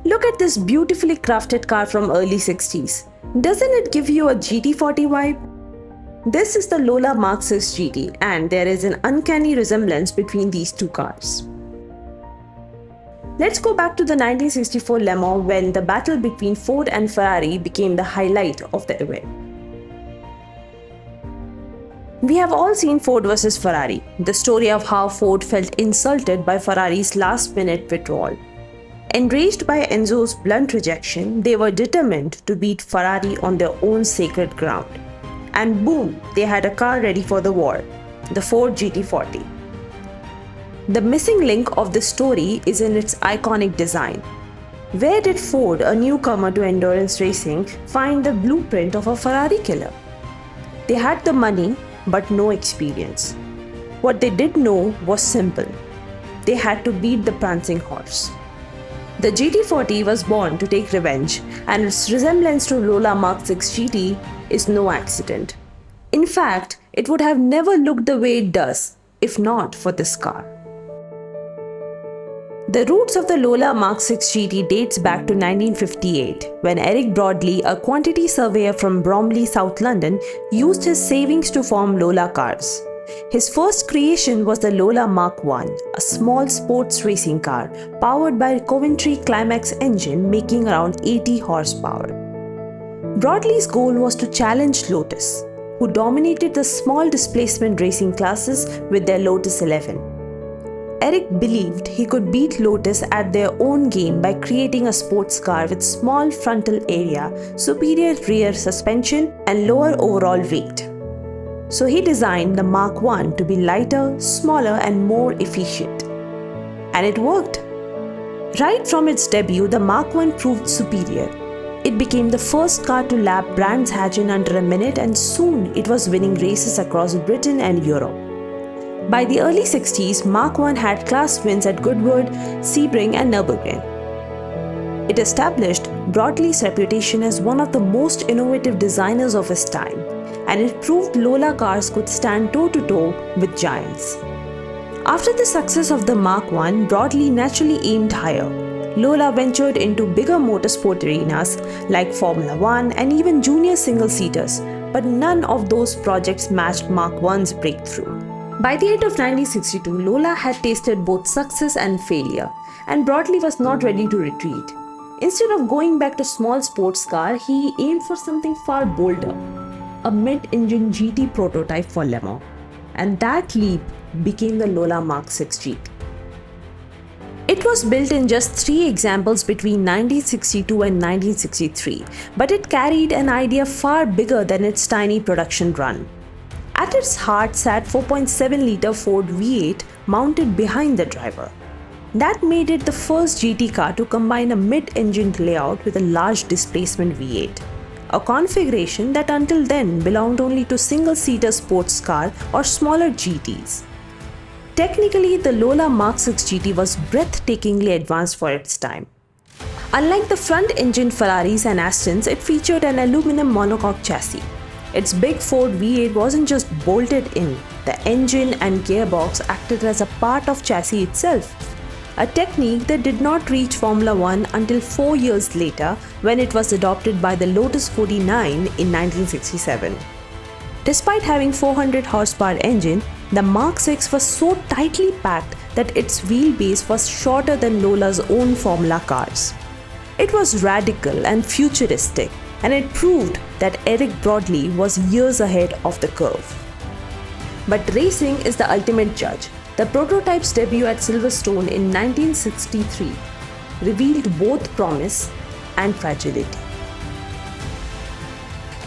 Look at this beautifully crafted car from early 60s. Doesn't it give you a GT40 vibe? This is the Lola Mk6 GT, and there is an uncanny resemblance between these two cars. Let's go back to the 1964 Le Mans, when the battle between Ford and Ferrari became the highlight of the event. We have all seen Ford vs Ferrari, the story of how Ford felt insulted by Ferrari's last-minute withdrawal. Enraged by Enzo's blunt rejection, they were determined to beat Ferrari on their own sacred ground. And boom, they had a car ready for the war, the Ford GT40. The missing link of this story is in its iconic design. Where did Ford, a newcomer to endurance racing, find the blueprint of a Ferrari killer? They had the money, but no experience. What they did know was simple. They had to beat the prancing horse. The GT40 was born to take revenge, and its resemblance to Lola Mk6 GT is no accident. In fact, it would have never looked the way it does if not for this car. The roots of the Lola Mk6 GT dates back to 1958, when Eric Broadley, a quantity surveyor from Bromley, South London, used his savings to form Lola cars. His first creation was the Lola Mk1, a small sports racing car powered by a Coventry Climax engine making around 80 horsepower. Broadley's goal was to challenge Lotus, who dominated the small displacement racing classes with their Lotus 11. Eric believed he could beat Lotus at their own game by creating a sports car with small frontal area, superior rear suspension, and lower overall weight. So he designed the Mk1 to be lighter, smaller, and more efficient. And it worked. Right from its debut, the Mk1 proved superior. It became the first car to lap Brands Hatch in under a minute, and soon it was winning races across Britain and Europe. By the early 60s, Mk1 had class wins at Goodwood, Sebring, and Nürburgring. It established Broadley's reputation as one of the most innovative designers of his time, and it proved Lola cars could stand toe-to-toe with giants. After the success of the Mk1, Broadley naturally aimed higher. Lola ventured into bigger motorsport arenas like Formula 1 and even junior single-seaters, but none of those projects matched Mk1's breakthrough. By the end of 1962, Lola had tasted both success and failure, and Broadley was not ready to retreat. Instead of going back to small sports car, he aimed for something far bolder, a mid-engine GT prototype for Le Mans, and that leap became the Lola Mk6 GT. It was built in just 3 examples between 1962 and 1963, but it carried an idea far bigger than its tiny production run. At its heart sat 4.7-liter Ford V8 mounted behind the driver. That made it the first GT car to combine a mid-engine layout with a large displacement V8, a configuration that until then belonged only to single-seater sports car or smaller GTs. Technically, the Lola Mk6 GT was breathtakingly advanced for its time. Unlike the front-engine Ferraris and Astons, it featured an aluminum monocoque chassis. Its big Ford V8 wasn't just bolted in, the engine and gearbox acted as a part of chassis itself, a technique that did not reach Formula 1 until 4 years later when it was adopted by the Lotus 49 in 1967. Despite having 400 horsepower engine, the Mk6 was so tightly packed that its wheelbase was shorter than Lola's own Formula cars. It was radical and futuristic, and it proved that Eric Broadley was years ahead of the curve. But racing is the ultimate judge. The prototype's debut at Silverstone in 1963 revealed both promise and fragility.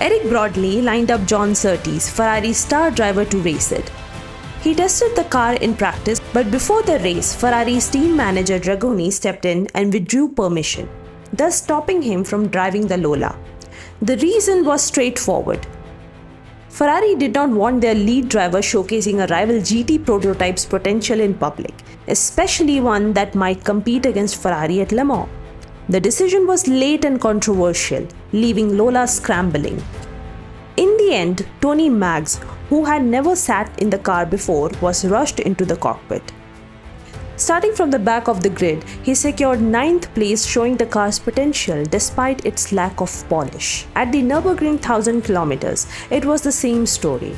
Eric Broadley lined up John Surtees, Ferrari's star driver, to race it. He tested the car in practice, but before the race, Ferrari's team manager Dragoni stepped in and withdrew permission, thus stopping him from driving the Lola. The reason was straightforward. Ferrari did not want their lead driver showcasing a rival GT prototype's potential in public, especially one that might compete against Ferrari at Le Mans. The decision was late and controversial, leaving Lola scrambling. In the end, Tony Maggs, who had never sat in the car before, was rushed into the cockpit. Starting from the back of the grid, he secured 9th place, showing the car's potential despite its lack of polish. At the Nürburgring 1000 kilometers, it was the same story.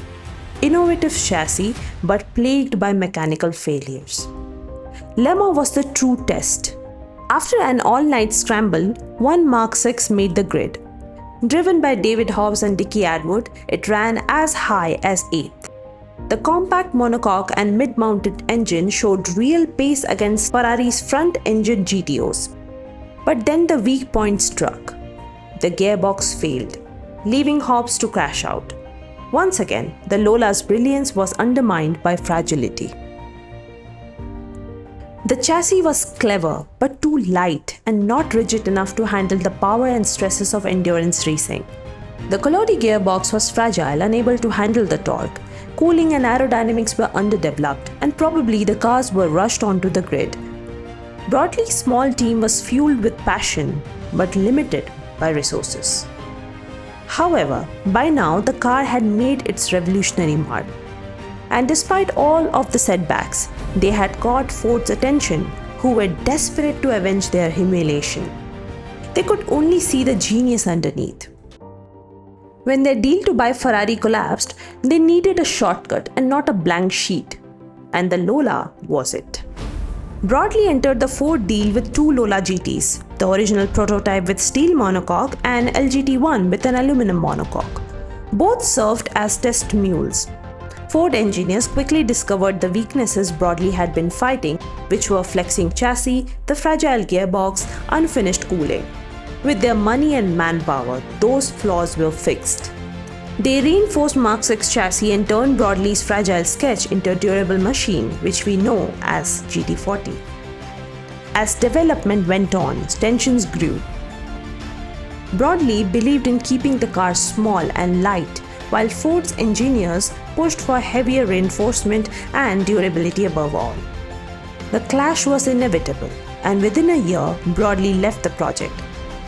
Innovative chassis, but plagued by mechanical failures. Le Mans was the true test. After an all-night scramble, one Mark 6 made the grid. Driven by David Hobbs and Dickie Atwood, it ran as high as 8th. The compact monocoque and mid-mounted engine showed real pace against Ferrari's front-engine GTOs. But then the weak point struck. The gearbox failed, leaving Hobbs to crash out. Once again, the Lola's brilliance was undermined by fragility. The chassis was clever but too light and not rigid enough to handle the power and stresses of endurance racing. The Collodi gearbox was fragile, unable to handle the torque. Cooling and aerodynamics were underdeveloped, and probably the cars were rushed onto the grid. Bromley's small team was fueled with passion but limited by resources. However, by now the car had made its revolutionary mark. And despite all of the setbacks, they had caught Ford's attention, who were desperate to avenge their humiliation. They could only see the genius underneath. When their deal to buy Ferrari collapsed, they needed a shortcut and not a blank sheet. And the Lola was it. Bromley entered the Ford deal with 2 Lola GTs, the original prototype with steel monocoque and LGT1 with an aluminum monocoque. Both served as test mules. Ford engineers quickly discovered the weaknesses Bromley had been fighting, which were flexing chassis, the fragile gearbox, unfinished cooling. With their money and manpower, those flaws were fixed. They reinforced Mark 6 chassis and turned Bromley's fragile sketch into a durable machine, which we know as GT40. As development went on, tensions grew. Bromley believed in keeping the car small and light, while Ford's engineers pushed for heavier reinforcement and durability above all. The clash was inevitable, and within a year, Bromley left the project.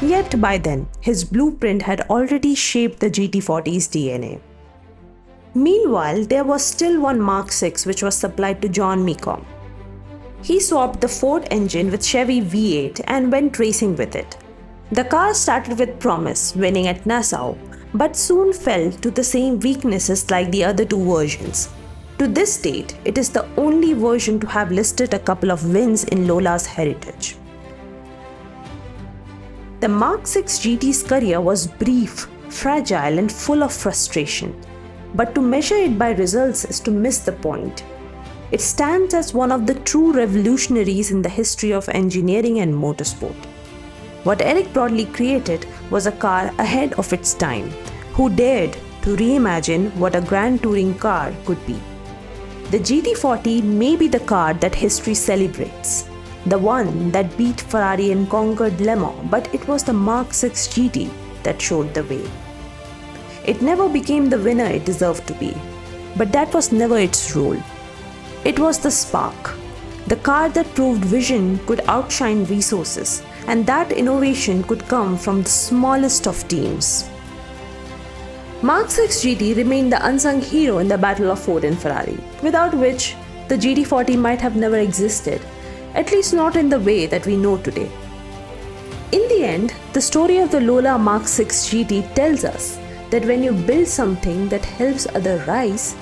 Yet by then, his blueprint had already shaped the GT40's DNA. Meanwhile, there was still one Mark 6 which was supplied to John Mecom. He swapped the Ford engine with Chevy V8 and went racing with it. The car started with promise, winning at Nassau, but soon fell to the same weaknesses like the other 2 versions. To this date, it is the only version to have listed a couple of wins in Lola's heritage. The Mark 6 GT's career was brief, fragile, and full of frustration. But to measure it by results is to miss the point. It stands as one of the true revolutionaries in the history of engineering and motorsport. What Eric Bromley created was a car ahead of its time, who dared to reimagine what a grand touring car could be. The GT40 may be the car that history celebrates, the one that beat Ferrari and conquered Le Mans, but it was the Mark 6 GT that showed the way. It never became the winner it deserved to be, but that was never its role. It was the spark, the car that proved vision could outshine resources, and that innovation could come from the smallest of teams. Mark 6 GT remained the unsung hero in the battle of Ford and Ferrari, without which the GT40 might have never existed, at least not in the way that we know today. In the end, the story of the Lola Mk 6 GT tells us that when you build something that helps others rise,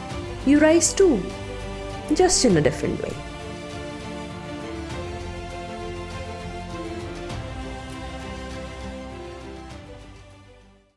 you rise too, just in a different way.